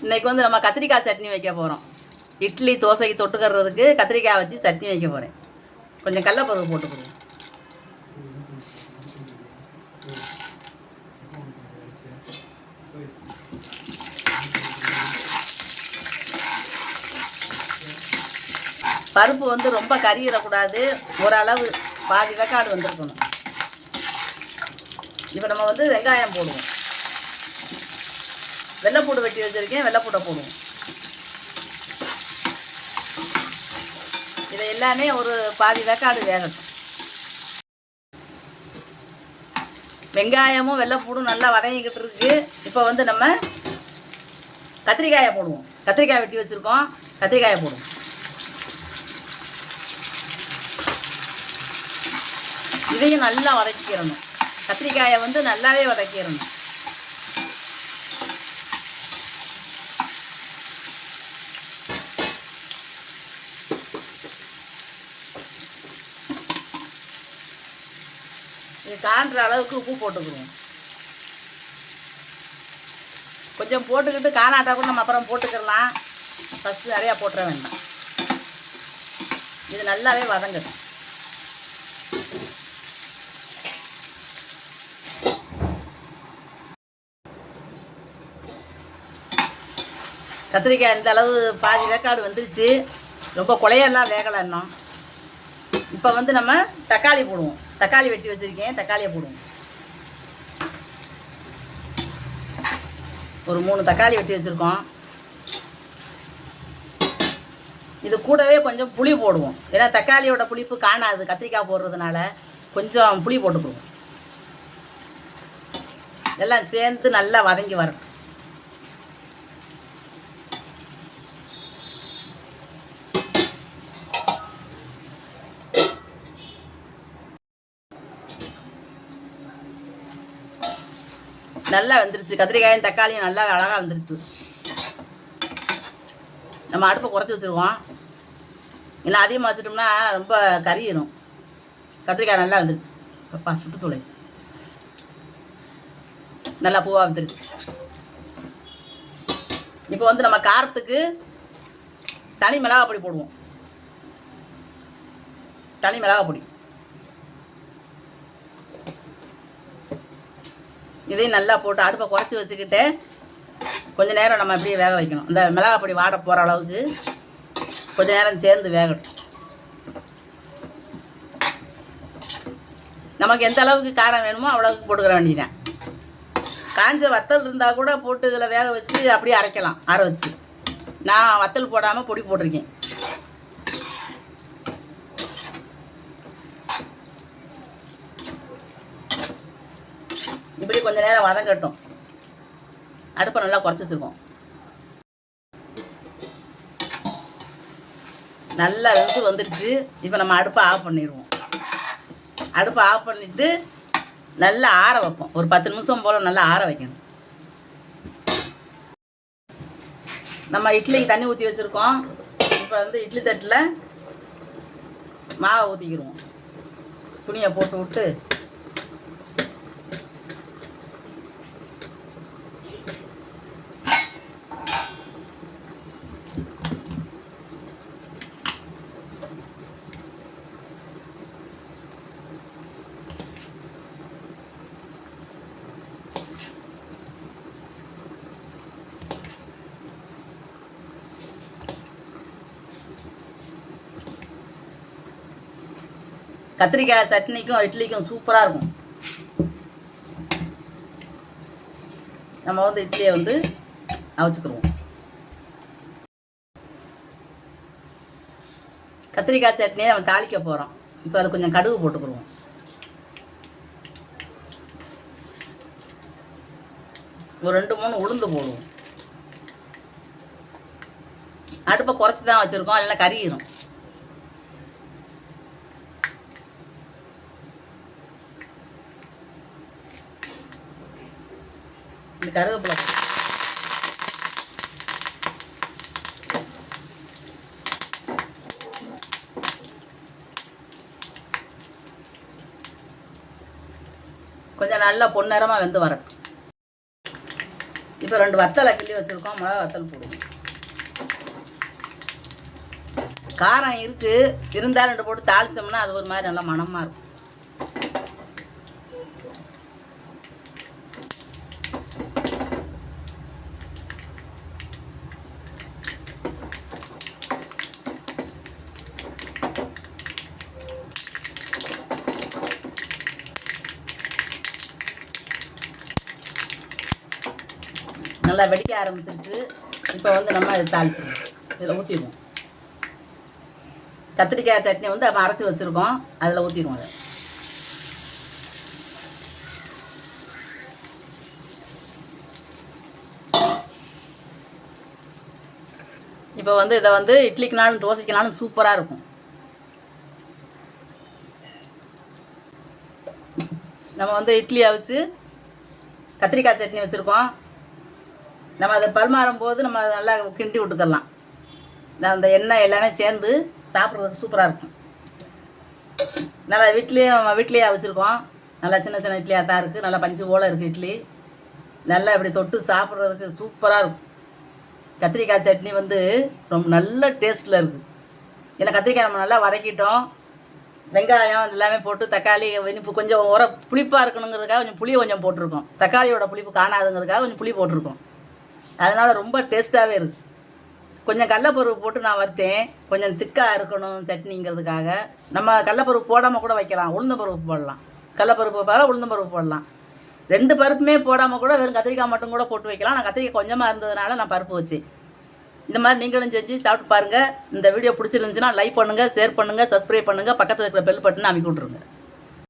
இன்றைக்கி வந்து நம்ம கத்திரிக்காய் சட்னி வைக்க போகிறோம். இட்லி தோசைக்கு தொட்டுக்கிறதுக்கு கத்திரிக்காய் வச்சு சட்னி வைக்க போகிறேன். கொஞ்சம் கடலைப்பருப்பு போட்டுக்கிறோம். பருப்பு வந்து ரொம்ப கறியிடக்கூடாது, ஓரளவு பாதி வெக்காடு வந்துருக்கணும். இப்போ நம்ம வந்து வெங்காயம் போடுவோம். வெள்ளைப்பூடு வெட்டி வச்சுருக்கேன், வெள்ளைப்பூடை போடுவோம். இதை எல்லாமே ஒரு பாதி வெக்காடு வேகட்டும். வெங்காயமும் வெள்ளைப்பூடும் நல்லா வதங்கிக்கிட்டு இருக்கு. இப்போ வந்து நம்ம கத்திரிக்காயை போடுவோம். கத்திரிக்காய் வெட்டி வச்சுருக்கோம், கத்திரிக்காயை போடுவோம். இதையும் நல்லா வதக்கிக்கிறணும். கத்திரிக்காயை வந்து நல்லாவே வதக்கிடணும். இது காண்ற அளவுக்கு உப்பு போட்டுக்குவோம். கொஞ்சம் போட்டுக்கிட்டு காணாட்டா கூட நம்ம அப்புறம் போட்டுக்கலாம். ஃபஸ்ட்டு நிறையா போட்டுற வேண்டாம். இது நல்லாவே வதங்கட்டும். கத்திரிக்காய் இந்த அளவு பாதி வேக்காடு வந்துருச்சு. ரொம்ப குழையெல்லாம் வேகலை இன்னும். இப்போ வந்து நம்ம தக்காளி போடுவோம். தக்காளி வெட்டி வச்சுருக்கேன், தக்காளியை போடுவோம். ஒரு 3 தக்காளி வெட்டி வச்சுருக்கோம். இது கூடவே கொஞ்சம் புளி போடுவோம். ஏன்னா தக்காளியோட புளிப்பு காணாது, கத்திரிக்காய் போடுறதுனால கொஞ்சம் புளி போட்டுக்குவோம். எல்லாம் சேர்ந்து நல்லா வதங்கி வரட்டும். நல்லா வந்துருச்சு. கத்திரிக்காயும் தக்காளியும் நல்லா அழகாக வந்துருச்சு. நம்ம அடுப்பை குறைச்சி வச்சுருவோம். ஏன்னா அதிகமாக வச்சுட்டோம்னா ரொம்ப கறியிடும். கத்திரிக்காய் நல்லா வந்துருச்சு. அப்பா சுட்டுத்தூளை நல்லா பூவாக வந்துருச்சு. இப்போ வந்து நம்ம காரத்துக்கு தனி மிளகாய் பொடி போடுவோம். தனி மிளகாய் பொடி இதையும் நல்லா போட்டு அடுப்பை குறைச்சி வச்சுக்கிட்டு கொஞ்சம் நேரம் நம்ம அப்படியே வேக வைக்கணும். இந்த மிளகாய் பொடி வாட போகிற அளவுக்கு கொஞ்சம் நேரம் சேர்ந்து வேகட்டும். நமக்கு எந்த அளவுக்கு காரம் வேணுமோ அவ்வளவுக்கு போட்டுக்கிற வேண்டியதான். காஞ்ச வத்தல் இருந்தால் கூட போட்டு இதில் வேக வச்சு அப்படியே அரைக்கலாம், ஆற வச்சு. நான் வத்தல் போடாமல் பொடி போட்டிருக்கேன். இப்படி கொஞ்சம் நேரம் வதங்கட்டும். அடுப்பை நல்லா குறைச்சி வச்சுருக்கோம். நல்லா வெந்து வந்துடுச்சு. இப்போ நம்ம அடுப்பை ஆஃப் பண்ணிடுவோம். அடுப்பை ஆஃப் பண்ணிவிட்டு நல்லா ஆற வைப்போம். ஒரு 10 நிமிஷம் போல் நல்லா ஆற வைக்கணும். நம்ம இட்லிக்கு தண்ணி ஊற்றி வச்சுருக்கோம். இப்போ வந்து இட்லி தட்டில் மாவை ஊற்றிக்கிடுவோம். துணியை போட்டு விட்டு கத்திரிக்காய் சட்னிக்கும் இட்லிக்கும் சூப்பராக இருக்கும். நம்ம வந்து இட்லியை வந்து அவிச்சுக்கிடுவோம். கத்திரிக்காய் சட்னியை நம்ம தாளிக்க போகிறோம். இப்போ அது கொஞ்சம் கடுகு போட்டுக்கிடுவோம். ஒரு 2-3 உளுந்து போடுவோம். அடுப்பை குறைச்சி தான் வச்சுருக்கோம், இல்லைன்னா கறியிடும். இந்த கருவேப்பிலை கொஞ்சம் நல்லா பொன்னிறமாக வெந்து வரட்டும். இப்போ 2 வத்தலை கிள்ளி வச்சுருக்கோம். மிளகா வத்தல் போடுவோம். காரம் இருக்குது, இருந்தால் 2 போட்டு தாளித்தோம்னா அது ஒரு மாதிரி நல்லா மணமாக இருக்கும். நல்லா வெடிக்க ஆரம்பிச்சிருச்சு. இப்போ வந்து நம்ம இதை தாளிச்சிடுவோம். இதில் ஊற்றிடுவோம். கத்திரிக்காய் சட்னி வந்து நம்ம அரைச்சி வச்சுருக்கோம், அதில் ஊற்றிடுவோம். அதை இப்போ வந்து இதை வந்து இட்லிக்குனாலும் தோசைக்குனாலும் சூப்பராக இருக்கும். நம்ம வந்து இட்லி அவிச்சு கத்திரிக்காய் சட்னி வச்சுருக்கோம். நம்ம அதை பரிமாறும் போது நம்ம அதை நல்லா கிண்டி விட்டுக்கலாம். அந்த எண்ணெய் எல்லாமே சேர்ந்து சாப்பிட்றதுக்கு சூப்பராக இருக்கும். நல்லா வீட்லேயே அவிச்சிருக்கோம். நல்லா சின்ன சின்ன இட்லியாக தான் இருக்குது. நல்லா பஞ்சு போல் இருக்குது இட்லி. நல்லா இப்படி தொட்டு சாப்பிட்றதுக்கு சூப்பராக இருக்கும். கத்திரிக்காய் சட்னி வந்து ரொம்ப நல்ல டேஸ்ட்டில் இருக்குது. ஏன்னா கத்திரிக்காய் நம்ம நல்லா வதக்கிட்டோம். வெங்காயம் எல்லாமே போட்டு தக்காளி இனிப்பு கொஞ்சம் புளிப்பாக இருக்கணுங்கிறதுக்காக கொஞ்சம் புளியை கொஞ்சம் போட்டிருக்கோம். தக்காளியோட புளிப்பு காணாதுங்கிறதுக்காக கொஞ்சம் புளி போட்டிருக்கோம். அதனால் ரொம்ப டேஸ்ட்டாகவே இருக்குது. கொஞ்சம் கடலப்பருப்பு போட்டு நான் வறுத்தேன். கொஞ்சம் திக்காக இருக்கணும் சட்னிங்கிறதுக்காக. நம்ம கடலப்பருப்பு போடாமல் கூட வைக்கலாம், உளுந்தம்பருப்பு போடலாம். கடலப்பருப்பு பதிலாக உளுந்தம்பருப்பு போடலாம். 2 பருப்புமே போடாமல் கூட வெறும் கத்திரிக்காய் மட்டும் கூட போட்டு வைக்கலாம். நான் கத்திரிக்காய் கொஞ்சமாக இருந்ததுனால நான் பருப்பு வச்சேன். இந்த மாதிரி நீங்களும் செஞ்சு சாப்பிட்டு பாருங்கள். இந்த வீடியோ பிடிச்சிருந்துச்சுன்னா லைக் பண்ணுங்கள், ஷேர் பண்ணுங்கள், சப்ஸ்கிரைப் பண்ணுங்கள், பக்கத்தில் இருக்கிற பெல் பட்டனை அமைக்கி விட்ருங்க.